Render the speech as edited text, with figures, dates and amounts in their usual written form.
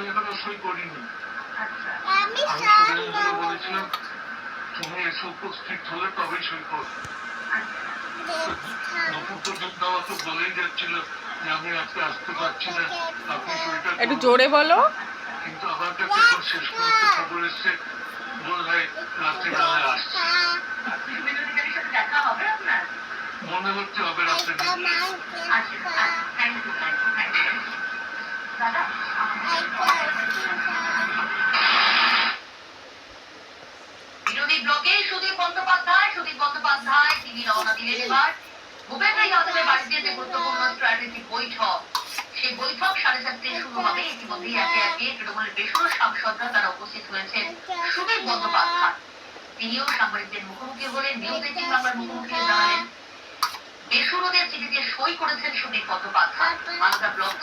এখনো সই করিনি। আমি বলেছিলাম তুমি এসে উপস্থিত হলে তবেই সই করবো। দুপুর পর্যন্ত আমাকে বলেই যাচ্ছিল যে আমি আজকে আসতে পারছি না, আপনি সইটা একটু জোরে বলো। কিন্তু আমার কাছে এখন শেষ মুহূর্তে খবর এসছে বোধ হয় রাত্রিবেলায় আসছে। দেখা হবে আপনার? মনে হচ্ছে হবে রাত্রে। বিরোধী ব্লকে সুদীপ বন্দ্যোপাধ্যায় তিনি রওনা দিলেন এবার ভূপেন্দ্র যাদবের বাড়িতে যে গুরুত্বপূর্ণ স্ট্র্যাটেজিক বৈঠক, সেই বৈঠক 4:30টায় শুরু হবে। ইতিমধ্যেই একে একে তৃণমূলের বেসরকারি সাংসদরা তারা উপস্থিত হয়েছেন। সুদীপ বন্দ্যোপাধ্যায় তিনিও সাংবাদিকদের মুখোমুখি হলেন, নিউজ 18 বাংলার মুখোমুখি জানালেন বেসুরদের চিঠিতে সই করেছেন সুদীপ বন্দ্যোপাধ্যায়। মালদা ব্লক